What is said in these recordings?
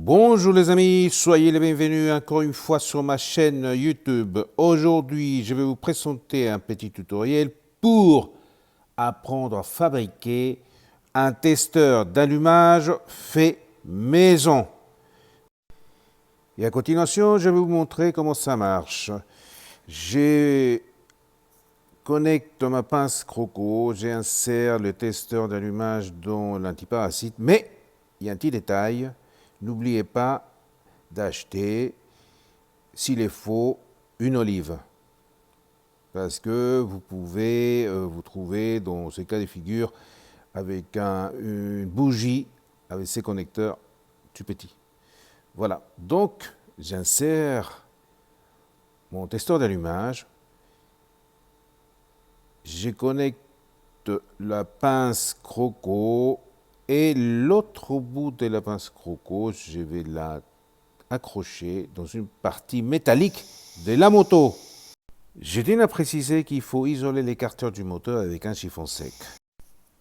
Bonjour les amis, soyez les bienvenus encore une fois sur ma chaîne YouTube. Aujourd'hui, je vais vous présenter un petit tutoriel pour apprendre à fabriquer un testeur d'allumage fait maison. Et à continuation, je vais vous montrer comment ça marche. Je connecte ma pince croco, j'insère le testeur d'allumage dans l'antiparasite, mais il y a un petit détail, n'oubliez pas d'acheter, s'il est faux, une olive. Parce que vous pouvez vous trouver dans ce cas de figure avec une bougie avec ses connecteurs tout petits. Voilà, donc j'insère mon testeur d'allumage, je connecte la pince croco et l'autre bout de la pince croco, je vais la accroché dans une partie métallique de la moto. Je tiens à préciser qu'il faut isoler l'écarteur du moteur avec un chiffon sec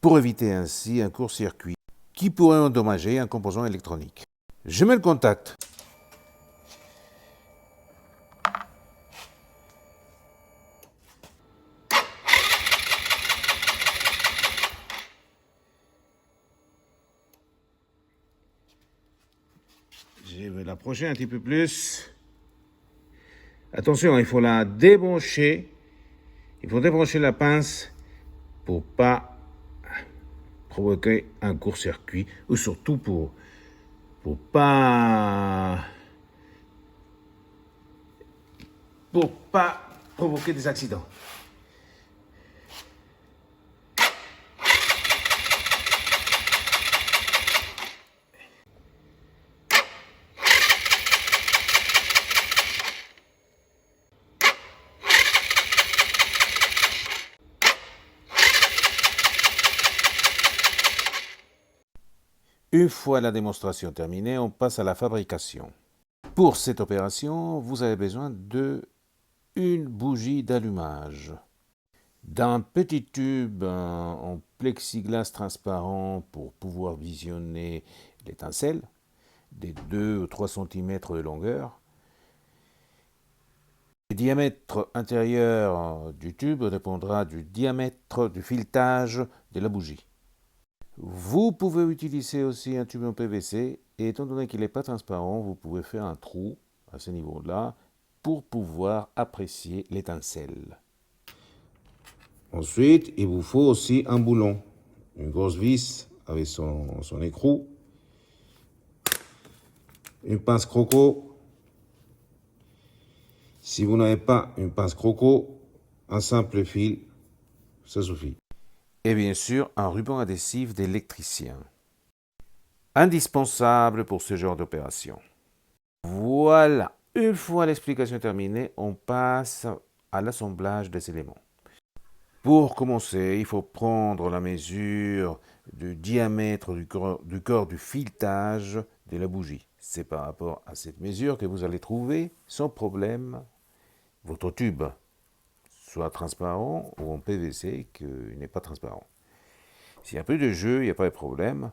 pour éviter ainsi un court-circuit qui pourrait endommager un composant électronique. Je mets le contact. Je vais l'approcher un petit peu plus. Attention, il faut la débrancher. Il faut débrancher la pince pour pas provoquer un court-circuit ou surtout pour pas provoquer des accidents. Une fois la démonstration terminée, on passe à la fabrication. Pour cette opération, vous avez besoin d'une bougie d'allumage, d'un petit tube en plexiglas transparent pour pouvoir visionner l'étincelle, des 2 ou 3 cm de longueur. Le diamètre intérieur du tube dépendra du diamètre du filetage de la bougie. Vous pouvez utiliser aussi un tube en PVC et étant donné qu'il n'est pas transparent, vous pouvez faire un trou à ce niveau-là pour pouvoir apprécier l'étincelle. Ensuite, il vous faut aussi un boulon, une grosse vis avec son écrou, une pince croco. Si vous n'avez pas une pince croco, un simple fil, ça suffit. Et bien sûr, un ruban adhésif d'électricien. Indispensable pour ce genre d'opération. Voilà, une fois l'explication terminée, on passe à l'assemblage des éléments. Pour commencer, il faut prendre la mesure du diamètre du corps du filetage de la bougie. C'est par rapport à cette mesure que vous allez trouver sans problème votre tube, soit transparent ou en PVC qui n'est pas transparent. S'il y a un peu de jeu, il n'y a pas de problème.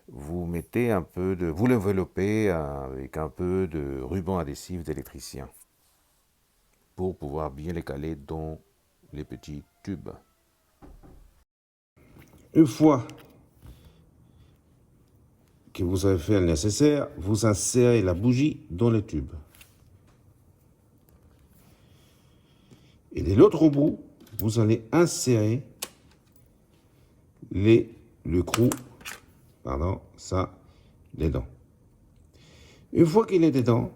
Vous mettez vous l'enveloppez avec un peu de ruban adhésif d'électricien pour pouvoir bien les caler dans les petits tubes. Une fois que vous avez fait le nécessaire, vous insérez la bougie dans le tube. Et de l'autre bout, vous allez insérer l'écrou, dedans. Une fois qu'il est dedans,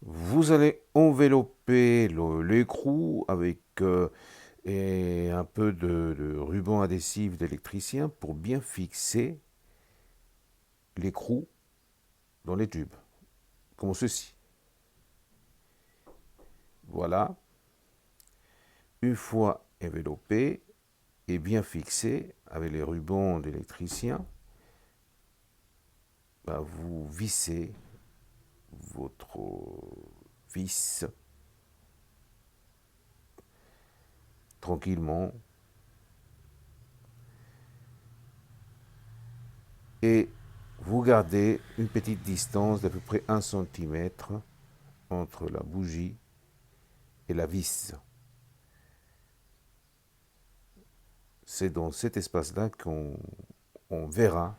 vous allez envelopper l'écrou avec un peu de ruban adhésif d'électricien pour bien fixer l'écrou dans les tubes, comme ceci. Voilà. Une fois enveloppé et bien fixé avec les rubans d'électricien, vous vissez votre vis tranquillement. et vous gardez une petite distance d'à peu près 1 centimètre entre la bougie et la vis. C'est dans cet espace-là qu'on verra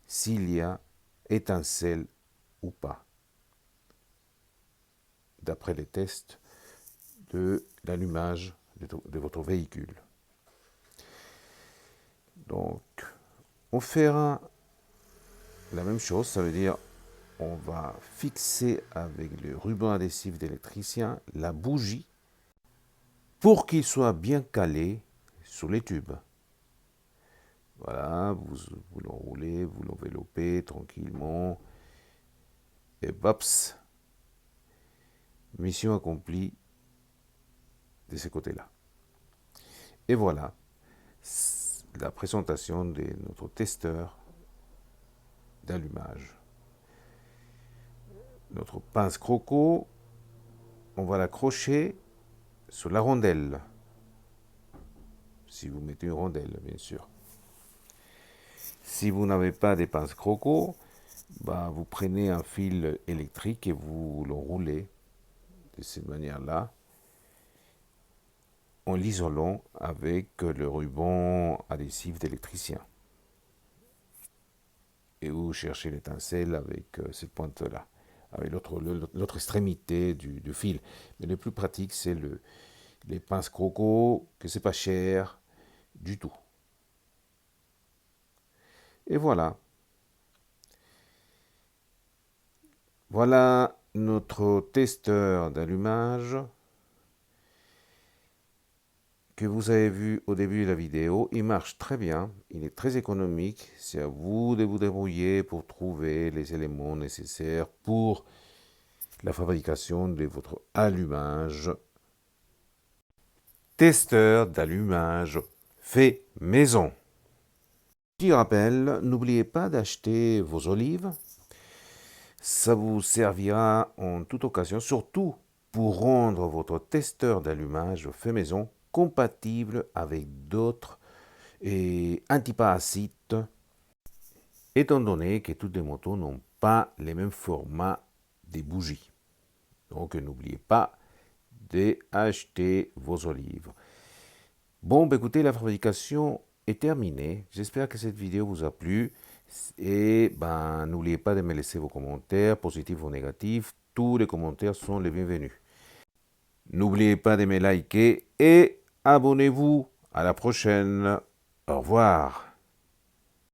s'il y a étincelle ou pas, d'après les tests de l'allumage de votre véhicule. Donc, on fera la même chose, ça veut dire on va fixer avec le ruban adhésif d'électricien la bougie pour qu'il soit bien calé sur les tubes. Voilà, vous l'enroulez, vous l'enveloppez tranquillement, et bops, mission accomplie de ce côté-là. Et voilà la présentation de notre testeur d'allumage. Notre pince croco, on va l'accrocher sur la rondelle. Si vous mettez une rondelle, bien sûr. Si vous n'avez pas de pince croco, bah, vous prenez un fil électrique et vous l'enroulez de cette manière-là, en l'isolant avec le ruban adhésif d'électricien. Et vous cherchez l'étincelle avec cette pointe-là, avec l'autre extrémité du fil. Mais le plus pratique, c'est les pinces croco, que c'est pas cher du tout. Et voilà. Voilà notre testeur d'allumage que vous avez vu au début de la vidéo. Il marche très bien, il est très économique. C'est à vous de vous débrouiller pour trouver les éléments nécessaires pour la fabrication de votre allumage. Testeur d'allumage fait maison. Petit rappel, n'oubliez pas d'acheter vos olives. Ça vous servira en toute occasion, surtout pour rendre votre testeur d'allumage fait maison compatible avec d'autres antiparasites, étant donné que toutes les motos n'ont pas les mêmes formats des bougies. Donc n'oubliez pas d'acheter vos olives. Bon, bah, écoutez, la fabrication est terminée. J'espère que cette vidéo vous a plu. Et ben, n'oubliez pas de me laisser vos commentaires, positifs ou négatifs. Tous les commentaires sont les bienvenus. N'oubliez pas de me liker et abonnez-vous. À la prochaine. Au revoir.